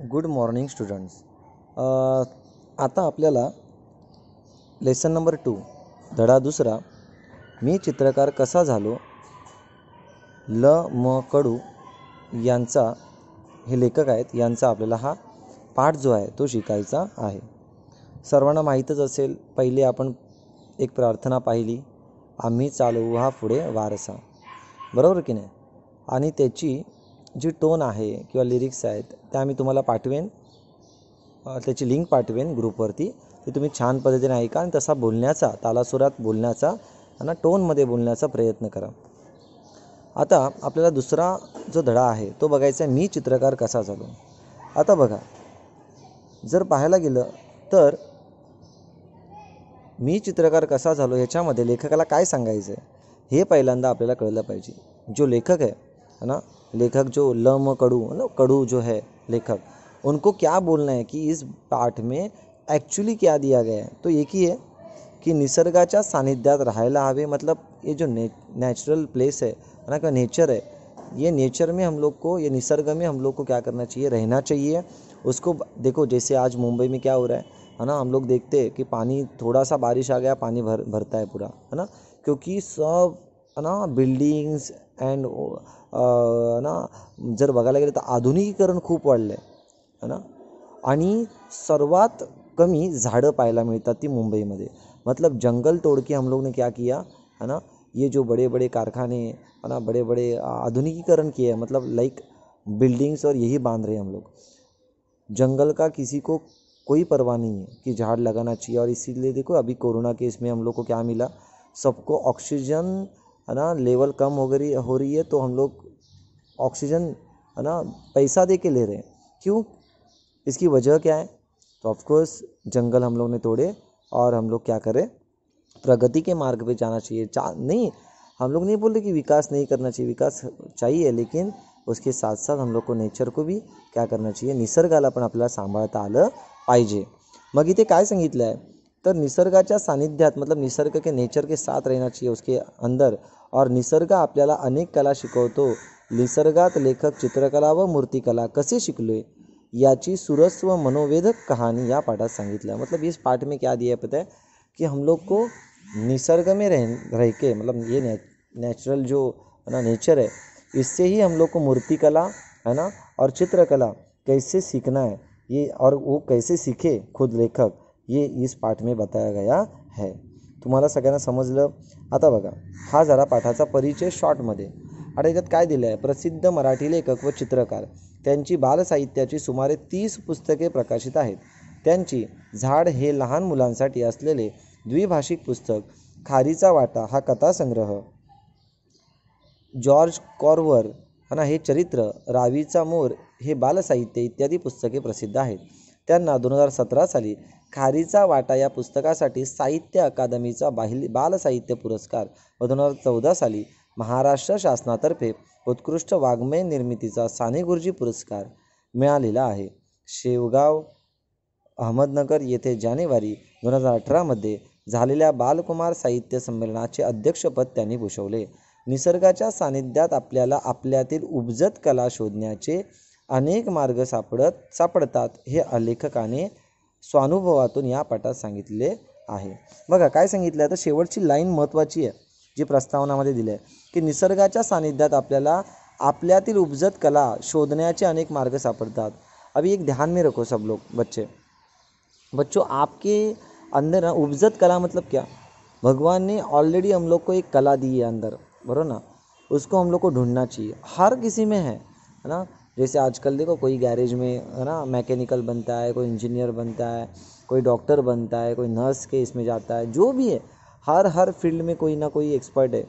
Good morning students. आता आपल्याला lesson number 2 धडा दुसरा मी चित्रकार कसा झालो ल म कडू यांचा हे लेखक आहेत यांचा आपल्याला हा पाठ जो आहे तो शिकायचा आहे. सर्वांना माहीतच असेल, पहिले आपण एक प्रार्थना पाहिली, आम्ही चालवू हा पुढे वारसा, बरोबर की नाही. आणि त्याची जी टोन आहे किंवा लिरिक्स आहेत त्या मी तुम्हाला पाठवेन, त्याची लिंक पाठवेन ग्रुपवरती. ते तुम्ही छान पद्धतीने ऐका आणि तसा बोलण्याचा, तालासुरात बोलण्याचा आणि टोनमध्ये बोलण्याचा प्रयत्न करा. आता आपल्याला दुसरा जो धडा आहे तो बघायचा आहे, मी चित्रकार कसा झालो. आता बघा, जर पाहायला गेलं तर मी चित्रकार कसा झालो ह्याच्यामध्ये लेखकाला काय सांगायचं आहे हे पहिल्यांदा आपल्याला कळलं पाहिजे. जो लेखक है ना, लेखक जो ल म कडू कडू जो है लेखक, उनको क्या बोलना है कि इस पाठ में एक्चुअली क्या दिया गया है. तो एक ही है कि निसर्गाच्या सानिध्यात राहायला हवे. मतलब ये जो नेचुरल प्लेस है ना, का नेचर है, ये नेचर में हम लोग को, ये निसर्ग में हम लोग को क्या करना चाहिए, रहना चाहिए. उसको देखो, जैसे आज मुंबई में क्या हो रहा है ना, हम लोग देखते हैं कि पानी, थोड़ा सा बारिश आ गया पानी भरता है पूरा, है ना, क्योंकि सब है ना बिल्डिंग्स अँड ना, जर बघायला गेलं तर आधुनिकीकरण खूप वाढलं आहे ना. आणि सर्वात कमी झाडं पाहायला मिळतात ती मुंबईमध्ये. मतलब जंगल तोड़ के हम लोग ने क्या किया है ना, ये जो बड़े बड़े कारखाने है ना, बड़े बड़े आधुनिकीकरण किए, मतलब लाइक बिल्डिंग्स और यही बांध रहे हैं हम लोग. जंगल का किसी को कोई परवाह नहीं है कि झाड़ लगाना चाहिए. और इसीलिए देखो अभी कोरोना के इसमें हम लोग को क्या मिला, सबको ऑक्सीजन है ना लेवल कम हो रही है, तो हम लोग ऑक्सीजन है ना पैसा दे के ले रहे हैं. क्यों, इसकी वजह क्या है, तो ऑफकोर्स जंगल हम लोग ने तोड़े और हम लोग क्या करें, प्रगति के मार्ग पे जाना चाहिए. नहीं, हम लोग नहीं बोल रहे कि विकास नहीं करना चाहिए, विकास चाहिए, लेकिन उसके साथ साथ हम लोग को नेचर को भी क्या करना चाहिए, निसर्गाला पण आपल्याला सांभाळता आलं पाहिजे. मग इथे काय सांगितलं आहे, तर निसर्गाच्या सानिध्यात, मतलब निसर्ग के नेचर के साथ रहना चाहिए उसके अंदर. और निसर्ग आपल्याला अनेक कला शिकवतो. निसर्गात लेखक चित्रकला व मूर्तिकला कसे शिकले याची सुरस व मनोवेधक कहानी या पाठात सांगितलं. मतलब इस पाठ में क्या दिया है पता है, कि हम लोग को निसर्ग में रह के, मतलब ये नेचुरल जो है ना नेचर है, इससे ही हम लोग को मूर्तिकला है ना और चित्रकला कैसे सीखना है, ये और वो कैसे सीखे खुद लेखक, ये इस पाठ में बताया गया है. तुम्हाला सगळ्यांना समजलं. आता बघा, हा जरा पाठाचा परिचय शॉर्टमध्ये. आता याच्यात काय दिलं आहे, प्रसिद्ध मराठी लेखक व चित्रकार, त्यांची बालसाहित्याची सुमारे 30 पुस्तके प्रकाशित आहेत. त्यांची झाड हे लहान मुलांसाठी असलेले द्विभाषिक पुस्तक, खारीचा वाटा हा कथासंग्रह, जॉर्ज कॉर्वर है ना हे चरित्र, रावीचा मोर हे बालसाहित्य इत्यादी पुस्तके प्रसिद्ध आहेत. त्यांना 2017 साली खारीचा वाटा या पुस्तकासाठी साहित्य अकादमीचा बालसाहित्य पुरस्कार व 2014 साली महाराष्ट्र शासनातर्फे उत्कृष्ट वाङ्मय निर्मितीचा साने गुरुजी पुरस्कार मिळालेला आहे. शेवगाव अहमदनगर येथे जानेवारी 2018मध्ये झालेल्या बालकुमार साहित्य संमेलनाचे अध्यक्षपद त्यांनी भूषवले. निसर्गाच्या सानिध्यात आपल्याला आपल्यातील उपजत कला शोधण्याचे अनेक मार्ग सापडतात हे लेखकाने स्वानुभवातून या पाठात सांगितले आहे. बघा काय सांगितलं आहे, तर शेवटची लाईन महत्त्वाची आहे जी प्रस्तावनामध्ये दिली आहे, की निसर्गाच्या सानिध्यात आपल्याला आपल्यातील उपजत कला शोधण्याचे अनेक मार्ग सापडतात. अभी एक ध्यान में रखो सब लोग बच्चों, आपके अंदर ना उपजत कला मतलब क्या, भगवान ने ऑलरेडी हम लोग को एक कला दी है अंदर, बरोबर ना, उसको हम लोग को ढूंढना चाहिए. हर किसी में है ना. जैसे आजकल देखो, कोई गैरेज में है ना मैकेनिकल बनता है, कोई इंजीनियर बनता है, कोई डॉक्टर बनता है, कोई नर्स के इसमें जाता है, जो भी है हर फील्ड में कोई ना कोई एक्सपर्ट है.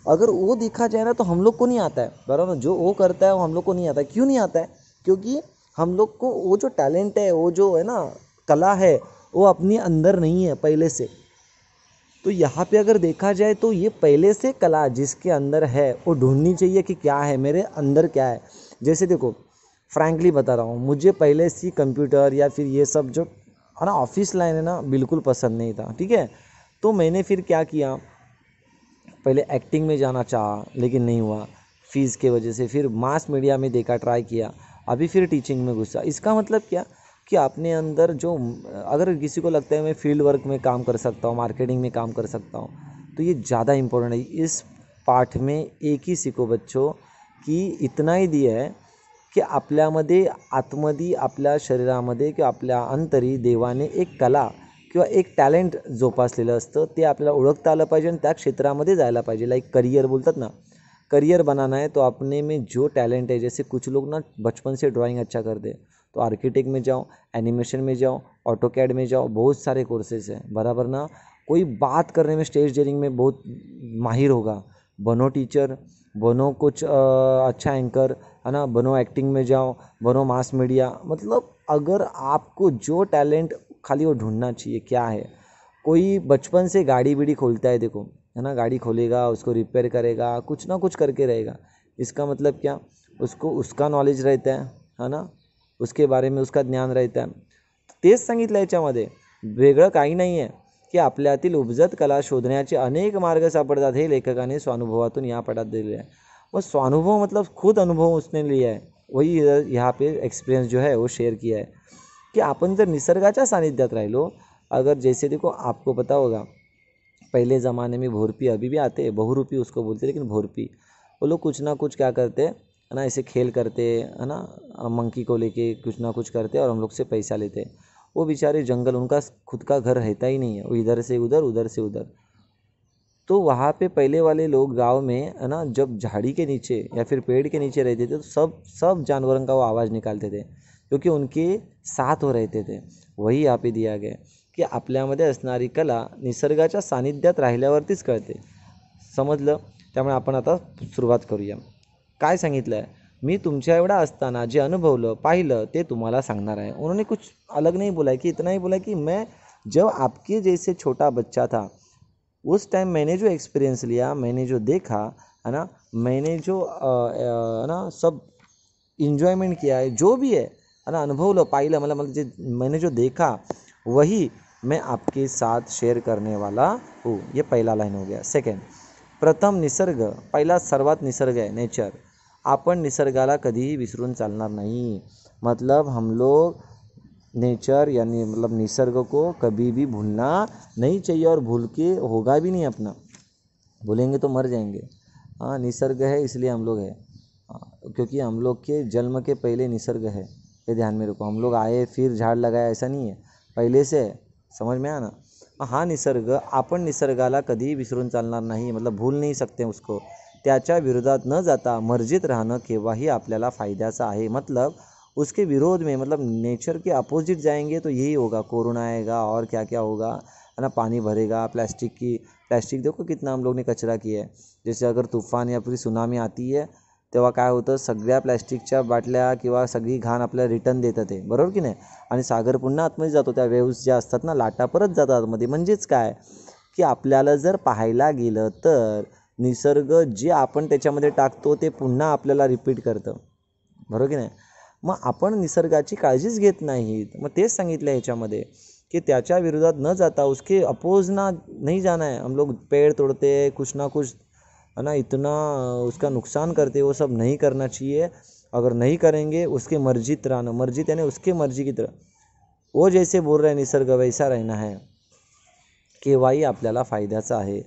अगर वो देखा जाए ना तो हम लोग को नहीं आता है, बराबर. जो वो करता है वो हम लोग को नहीं आता है. क्यों नहीं आता है, क्योंकि हम लोग को वो जो टैलेंट है, वो जो है ना कला है, वो अपने अंदर नहीं है पहले से. तो यहाँ पे अगर देखा जाए तो ये पहले से कला जिसके अंदर है वो ढूंढनी चाहिए कि क्या है मेरे अंदर, क्या है. जैसे देखो, फ्रैंकली बता रहा हूँ, मुझे पहले से कंप्यूटर या फिर ये सब जो है ना ऑफिस लाइन है ना बिल्कुल पसंद नहीं था, ठीक है. तो मैंने फिर क्या किया, पहले एक्टिंग में जाना चाहा लेकिन नहीं हुआ फ़ीस के वजह से. फिर मास मीडिया में देखा, ट्राई किया, अभी फिर टीचिंग में घुसा। इसका मतलब क्या कि अपने अंदर जो, अगर किसी को लगता है मैं फील्ड वर्क में काम कर सकता हूँ, मार्केटिंग में काम कर सकता हूँ, तो ये ज़्यादा इम्पोर्टेंट है। इस पाठ में एक ही सीखो बच्चों की इतना ही दिया आहे की आपल्यामध्ये आतमध्ये, आपल्या शरीरामध्ये किंवा आपल्या अंतरी देवाने एक कला किंवा एक टॅलेंट जोपासलेलं असतं, ते आपल्याला ओळखता आलं पाहिजे आणि त्या क्षेत्रामध्ये जायला पाहिजे। लाइक करियर बोलतात ना, करियर बनाना है तो अपने में जो टैलेंट है, जैसे कुछ लोग ना बचपन से ड्राइंग अच्छा करते हैं तो आर्किटेक्ट में जाओ, एनिमेशन में जाओ, ऑटोकैड में जाओ, बहुत सारे कोर्सेज हैं बराबर ना। कोई बात करने में, स्टेज डेयरिंग में बहुत माहिर होगा, बनो टीचर, बनो कुछ अच्छा एंकर, है ना, बनो एक्टिंग में जाओ, बनो मास मीडिया। मतलब अगर आपको जो टैलेंट, खाली वो ढूंढना चाहिए क्या है। कोई बचपन से गाड़ी बीड़ी खोलता है, देखो है ना, गाड़ी खोलेगा, उसको रिपेयर करेगा, कुछ ना कुछ करके रहेगा। इसका मतलब क्या, उसको उसका नॉलेज रहता है ना, उसके बारे में उसका ज्ञान रहता है। तेच सांगितलं याच्यामध्ये, वेगळं काही नाही आहे की आपल्यातील उपजत कला शोधण्याचे अनेक मार्ग सापडतात, हे लेखकाने स्वानुभवातून या पाठात दिलेले आहे। वो स्वानुभव मतलब खुद अनुभव उसने लिया है, वही यहाँ पे एक्सपीरियंस जो है वो शेयर किया है कि आपण जर निसर्गाच्या सानिध्यात राहिलो, अगर जैसे देखो आपको पता होगा पहले ज़माने में भोरपी, अभी भी आते हैं बहुरूपी उसको बोलते हैं, लेकिन भोरपी, वो लोग कुछ ना कुछ क्या करते हैं, है ना, ऐसे खेल करते है ना, मंकी को लेके कुछ ना कुछ करते और हम लोग से पैसा लेते। वो बेचारे जंगल, उनका खुद का घर रहता ही नहीं है, वो इधर से उधर, उधर से उधर। तो वहाँ पे पहले वाले लोग गांव में, है ना, जब झाड़ी के नीचे या फिर पेड़ के नीचे रहते थे तो सब जानवरों का वो आवाज़ निकालते थे, क्योंकि उनके साथ हो रहते थे। वही यहाँ पे दिया गया की आपल्यामध्ये असणारी कला निसर्गाच्या सानिध्यात राहिल्यावरतीच कळते। समजलं? त्यामुळे आपण आता सुरुवात करूया। काय सांगितलं आहे, मी तुमच्या एवढा असताना जे अनुभवलं, पाहिलं ते तुम्हाला सांगणार आहे। उन्होंने कुछ अलग नहीं बोला कि, इतना ही बोला कि मैं जब आपके जैसे छोटा बच्चा था उस टाइम मैंने जो एक्सपीरियंस लिया, मैंने जो देखा, है ना, मैंने जो है ना सब इन्जॉयमेंट किया है, जो भी है ना, अनुभवलं, पाहिलं, मतलब मैंने जो देखा वही मैं आपके साथ शेयर करने वाला हूँ। ये पहला लाइन हो गया। सेकंड, प्रथम निसर्ग, पहिला सर्वात निसर्ग आहे, नेचर। आपण निसर्गाला कधीही विसरून चालणार नाही। मतलब हम लोग नेचर यानी मतलब निसर्ग को कभी भी भूलना नहीं चाहिए, और भूल के होगा भी नहीं अपना, भूलेंगे तो मर जाएंगे। हाँ, निसर्ग है इसलिए हम लोग हैं, क्योंकि हम लोग के जन्म के पहले निसर्ग है, ये ध्यान में रखो। हम लोग आए फिर झाड़ लगाया ऐसा नहीं है, पहले से है। समझ में आया ना? हा निसर्ग, आपण निसर्गाला कधीही विसरून चालणार नाही, मतलब भूल नहीं सकते उसको। त्याच्या विरोधात न जाता मर्जीत राहणं केव्हाही आपल्याला फायद्याचं आहे। मतलब उसके विरोध में, मतलब नेचर के अपोजिट जाएंगे तो यही होगा, कोरोना आएगा और क्या क्या होगा, है ना, पानी भरेगा, प्लास्टिक देखो कितना हम लोग ने कचरा किया है। जैसे अगर तूफान या फिर सुनामी आती है तेव्हा काय होतं, सगळ्या प्लॅस्टिकच्या बाटल्या किंवा सगळी घाण आपल्याला रिटर्न देतात ते, बरोबर की नाही, आणि सागर पुन्हा आतमध्ये जातो, त्या वेव्स ज्या असतात ना, लाटा परत जातात आतमध्ये। म्हणजेच काय की आपल्याला जर पाहायला गेलं तर निसर्ग जे आपण त्याच्यामध्ये टाकतो ते पुन्हा आपल्याला रिपीट करतं, बरोबर की नाही। मग आपण निसर्गाची काळजीच घेत नाहीत। मग तेच सांगितलं ह्याच्यामध्ये कि त्याच्या विरोधात न जाता, उसके अपोज ना नहीं जाना है। हम लोग पेड़ तोड़ते, कुछ ना कुछ, है ना, इतना उसका नुकसान करते, वो सब नहीं करना चाहिए। अगर नहीं करेंगे, उसके मर्जीत रहना, मर्जीत यानी उसके मर्जी की तरह, वो जैसे बोल रहे हैं निसर्ग वैसा रहना है, केव्हाही आपल्याला फायद्याचा आहे।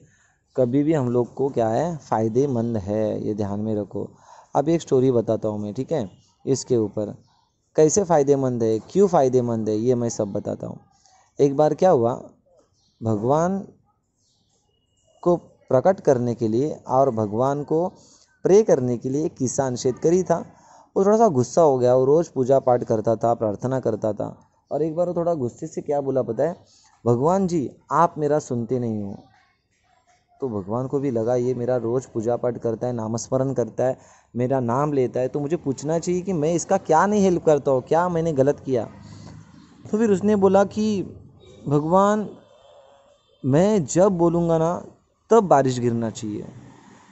कभी भी हम लोग को क्या है, फ़ायदेमंद है, ये ध्यान में रखो। अब एक स्टोरी बताता हूँ मैं, ठीक है, इसके ऊपर कैसे फ़ायदेमंद है, क्यों फ़ायदेमंद है, ये मैं सब बताता हूँ। एक बार क्या हुआ, भगवान को प्रकट करने के लिए और भगवान को प्रे करने के लिए एक किसान शेतकरी था। वो थोड़ा सा गुस्सा हो गया, वो रोज़ पूजा पाठ करता था, प्रार्थना करता था, और एक बार वो थोड़ा गुस्से से क्या बोला पता है, भगवान जी आप मेरा सुनते नहीं हो। तो भगवान को भी लगा ये मेरा रोज़ पूजा पाठ करता है, नामस्मरण करता है, मेरा नाम लेता है, तो मुझे पूछना चाहिए कि मैं इसका क्या नहीं हेल्प करता हूँ, क्या मैंने गलत किया। तो फिर उसने बोला कि भगवान, मैं जब बोलूँगा ना तब बारिश गिरना चाहिए,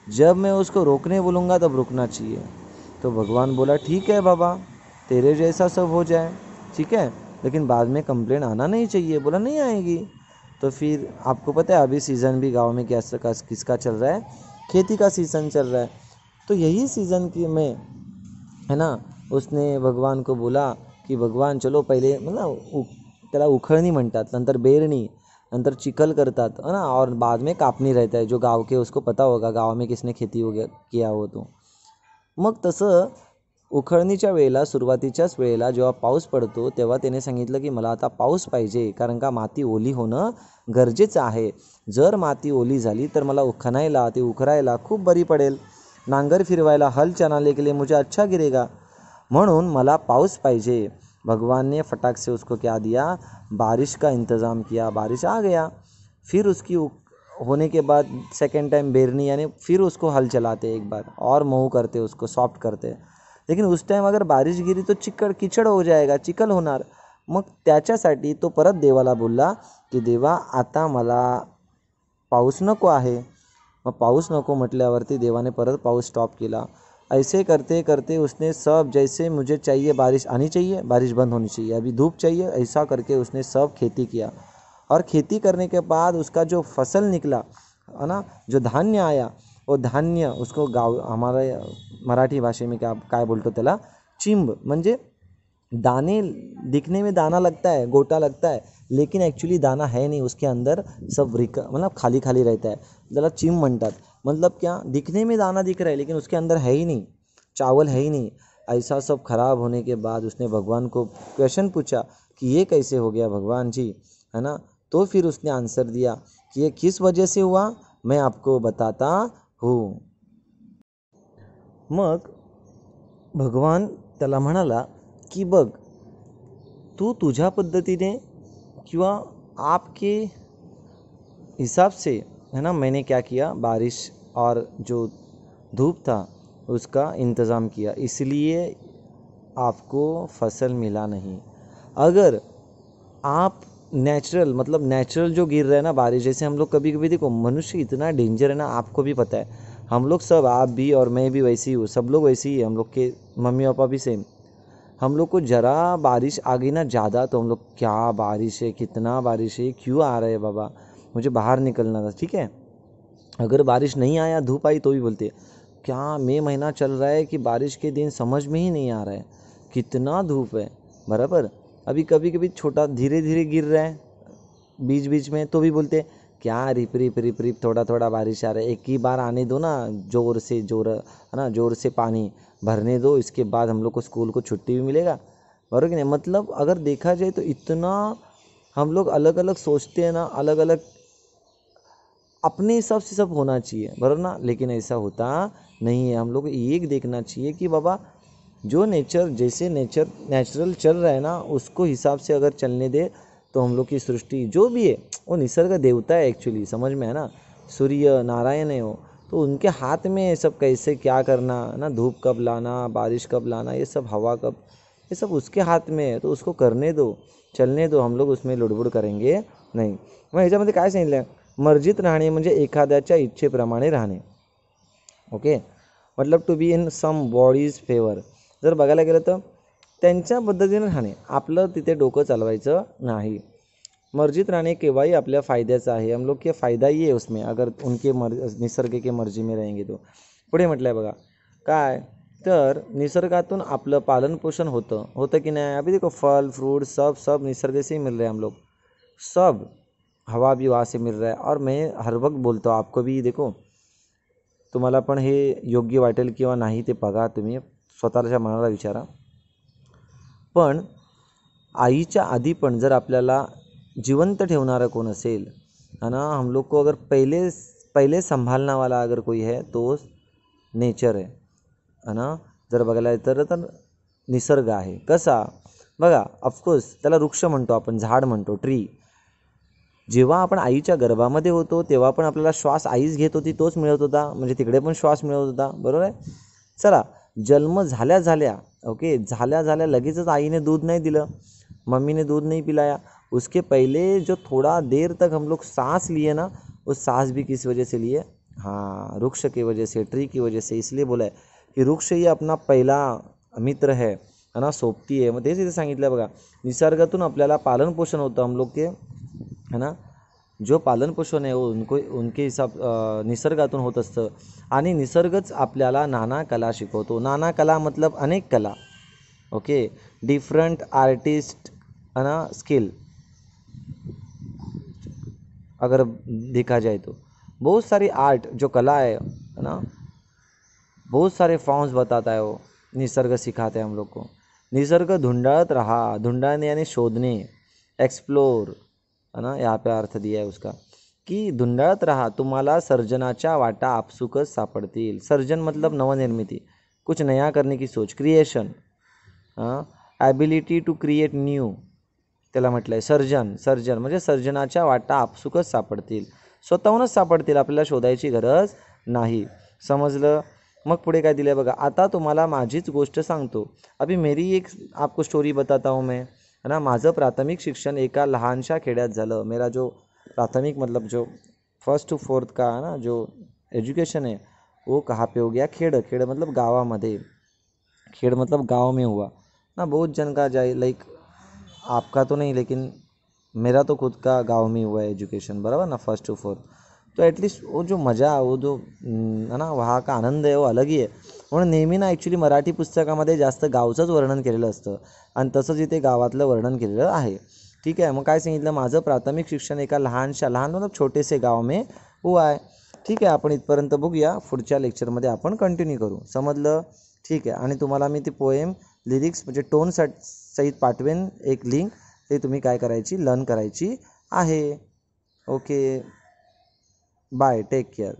जब मैं उसको रोकने बोलूँगा तब रुकना चाहिए। तो भगवान बोला ठीक है बाबा, तेरे जैसा सब हो जाए, ठीक है, लेकिन बाद में कंप्लेन आना नहीं चाहिए। बोला नहीं आएगी। तो फिर आपको पता है अभी सीज़न भी गांव में किसका चल रहा है, खेती का सीज़न चल रहा है। तो यही सीज़न की में, है ना, उसने भगवान को बोला की भगवान चलो पहिले मतलब त्याला उखळणी म्हणतात, नंतर बेरणी, नंतर चिखल करतात है ना, और बाद में कापणी रहता है, जो गांव के उसको पता होगा गांव में किसने खेती हो गया किया हो तो. मग तसं उखळणीच्या वेळेला सुरुवातीच्याच वेळेला जेव्हा पाऊस पडतो तेव्हा त्याने सांगितलं की मला आता पाऊस पाहिजे, कारण का माती ओली होणं गरजेचं आहे. जर माती ओली झाली तर मला खणायला ते उखरायला खूप बरी पडेल, नांगर फिरवायला हल चलाने के लिए मुझे अच्छा गिरेगा, म्हणून मला पाऊस पाहिजे. भगवान ने फटाक से उसको क्या दिया, बारिश का इंतज़ाम किया. बारिश आ गया. फिर उसकी होने के बाद सेकेंड टाइम बेरनी यानी फिर उसको हल चलाते एक बार और मऊ करते, उसको सॉफ्ट करते. लेकिन उस टाइम अगर बारिश गिरी तो किचड हो जाएगा, चिखल होणार. मग त्याच्यासाठी तो परत देवाला बोलला की देवा आता मला पाऊस नको आहे. मग पाऊस नको म्हटल्यावरती देवाने परत पाऊस स्टॉप केला. ऐसे करते करते उसने सब, जैसे मुझे चाहिए बारिश आनी चाहिए, बारिश बंद होनी चाहिए, अभी धूप चाहिए, ऐसा करके उसने सब खेती किया. और खेती करने के बाद उसका जो फसल निकला है ना, जो धान्य आया, वो धान्य उसको गाव हमारा मराठी भाषे में काय बोलतो त्याला, चिंब, म्हणजे दाने दिखने में दाना लगता है, गोटा लगता है, लेकिन एक्चुअली दाना है नहीं, उसके अंदर सब मतलब खाली खाली रहता है, त्याला चिंब म्हणतात. मतलब क्या, दिखने में दाना दिख रहा है लेकिन उसके अंदर है ही नहीं, चावल है ही नहीं. ऐसा सब खराब होने के बाद उसने भगवान को क्वेश्चन पूछा कि ये कैसे हो गया भगवान जी, है ना. तो फिर उसने आंसर दिया कि ये किस वजह से हुआ, मैं आपको बताता हूँ. मग भगवान त्याला म्हणाला की बघ, तू तुझ्या पद्धतीने किंवा आपके हिसाब से, है ना, मैंने क्या किया, बारिश और जो धूप था उसका इंतज़ाम किया, इसलिए आपको फसल मिला नहीं. अगर आप नेचुरल, मतलब नेचुरल जो गिर रहा है ना बारिश, जैसे हम लोग कभी कभी देखो, मनुष्य इतना डेंजर है ना, आपको भी पता है, हम लोग सब, आप भी और मैं भी वैसे ही हूँ, सब लोग वैसे ही है, हम लोग के मम्मी पापा भी सेम. हम लोग को ज़रा बारिश आ गई ना ज़्यादा तो हम लोग, क्या बारिश है, कितना बारिश है, क्यों आ रहा है बाबा, मुझे बाहर निकलना था. ठीक है, अगर बारिश नहीं आया, धूप आई, तो भी बोलते क्या मई महीना चल रहा है कि बारिश के दिन समझ में ही नहीं आ रहा है, कितना धूप है. बराबर. अभी कभी कभी छोटा धीरे धीरे गिर रहा है बीच बीच में, तो भी बोलते क्या रिप रिप रिप रिप थोड़ा थोड़ा बारिश आ रहा है, एक ही बार आने दो ना, ज़ोर से ज़ोर, है ना, ज़ोर से पानी भरने दो, इसके बाद हम लोग को स्कूल को छुट्टी भी मिलेगा. बराबर कि नहीं. मतलब अगर देखा जाए तो इतना हम लोग अलग अलग सोचते हैं ना, अलग अलग अपने हिसाब से सब होना चाहिए, बराबर ना. लेकिन ऐसा होता नहीं है. हम लोग को एक देखना चाहिए कि बाबा जो नेचर, जैसे नेचुरल चल रहा है ना, उसको हिसाब से अगर चलने दे तो हम लोग की सृष्टि जो भी है वो निसर्ग देवता है एक्चुअली, समझ में है ना. सूर्य नारायण है वो, तो उनके हाथ में सब कैसे क्या करना है ना, धूप कब लाना, बारिश कब लाना, ये सब हवा कब, ये सब उसके हाथ में है. तो उसको करने दो, चलने दो, हम लोग उसमें लुडबुड करेंगे नाही. मग ह्याच्यामध्ये काय सांगितलं, मर्जीत राहणे म्हणजे एखाद्याच्या इच्छेप्रमाणे राहणे. ओके, मतलब to be in somebody's favour. जर बघायला गेलं तर त्यांच्या पद्धतीने राहणे, आपलं तिथे डोकं चालवायचं नाही. मर्जीत राहणे केव्हाही आपल्या फायद्याचं आहे, हम लोग के फ़ायदा ही आहे उसमें, अगर उनके निसर्ग के मर्जी में रहेंगे तो. पुढे म्हटलं आहे बघा काय, तर निसर्गातून आपलं पालनपोषण होतं की नाही. अभी देखो फल फ्रूट सब निसर्ग से ही मिल रहे हैं हम लोग, सब हवा भी वहाँ से मिल रहा है. और मैं हर वक्त बोलतो आपको भी, देखो तुम्हाला पण हे योग्य वाटेल किंवा नाही ते बघा, तुम्ही स्वतःच्या मनाला विचारा. पण आईच्या आधी पण जर आपल्याला जिवंत ठेवणारा कोण असेल, है ना, हम लोग को अगर पहले संभालने वाला अगर कोई है तो नेचर है ना. जर बघायला तर निसर्ग आहे. कसा बघा, ऑफकोर्स त्याला वृक्ष म्हणतो आपण, झाड म्हणतो, ट्री. जेव्हा आपण आईच्या गर्भामध्ये होतो तेव्हा पण आपल्याला श्वास आईच घेत होती, तोच मिळत होता, म्हणजे तिकडे पण श्वास मिळत होता, बरोबर आहे. चला, जन्म झाल्या ओके, झाल्या लगेचच आईने दूध नहीं दिलं, मम्मी ने दूध नहीं पिलाया. उसके पहले जो थोड़ा देर तक हम लोग सांस लिए ना, वो सांस भी किस वजह से लिए, हाँ, वृक्ष की वजह से, ट्री की वजह से. इसलिए बोला है की वृक्ष ही अपना पहिला मित्र है ना, सोबती आहे. मग तेच इथे सांगितलं बघा, निसर्गातून आपल्याला पालन पोषण होतं हम लोग के, है ना. जो पालन पोषण आहे उनके हिसाब निसर्गातून होत असतं. आणि निसर्गच आपल्याला नाना कला शिकवतो. नाना कला मतलब अनेक कला, ओके, डिफरेंट आर्टिस्ट है ना स्किल, अगर देखा जाए तो बहुत सारी आर्ट जो कला है ना, बहुत सारे फॉर्म्स बताता है वो, निसर्ग सिखाते हैं हम लोग को। निसर्ग धुंडाळत रहा, धुंडाळणे यानी शोधणे, एक्सप्लोर है ना, यहाँ पे अर्थ दिया है उसका की धुंडाळत रहा, तुम्हाला सर्जनाच्या वाटा आपसुकच सापडतील। सर्जन मतलब नवनिर्मिती, कुछ नया करने की सोच, क्रिएशन, हां, ॲबिलिटी टू क्रिएट न्यू, त्याला म्हटलं आहे सर्जन। सर्जन म्हणजे सर्जनाच्या वाटा आपसुकच सापडतील, स्वतःहूनच सापडतील, आपल्याला शोधायची गरज नाही। समजलं? मग पुढे काय दिलं आहे बघा, आता तुम्हाला माझीच गोष्ट सांगतो। अभी मेरी एक आपको स्टोरी बताता हूँ मैं, है ना। माझं प्राथमिक शिक्षण एका लहानशा खेड्यात झालं। मेरा जो प्राथमिक मतलब जो फर्स्ट टू फोर्थ का है ना जो एजुकेशन है वो कहाँ पे हो गया, खेड़। खेड़ मतलब गावामध्ये, खेड़ मतलब गांव में हुआ ना। बहुत जन का जाए लाइक आपका तो नहीं, लेकिन मेरा तो खुद का गांव में हुआ है एजुकेशन, बराबर ना, फर्स्ट टू फोर्थ। तो ॲटलिस्ट वो जो मजा, वो जो है ना वहाँ का आनंद आहे वो अलग ही आहे। म्हणून नेहमी ना ॲक्च्युली मराठी पुस्तकामध्ये जास्त गावचंच वर्णन केलेलं असतं आणि तसंच इथे गावातलं वर्णन केलेलं आहे। ठीक आहे, मग काय सांगितलं, माझं प्राथमिक शिक्षण एका लहानशा, लहान मतलब छोटेसे गाव में हुआ आहे। ठीक आहे, आपण इथपर्यंत बघूया, पुढच्या लेक्चरमध्ये आपण कंटिन्यू करू। समजलं? ठीक आहे, आणि तुम्हाला मी ती पोएम लिरिक्स म्हणजे टोन सहित पाठवेन एक लिंक, ते तुम्ही काय करायची, लर्न करायची आहे। Okay, bye, take care.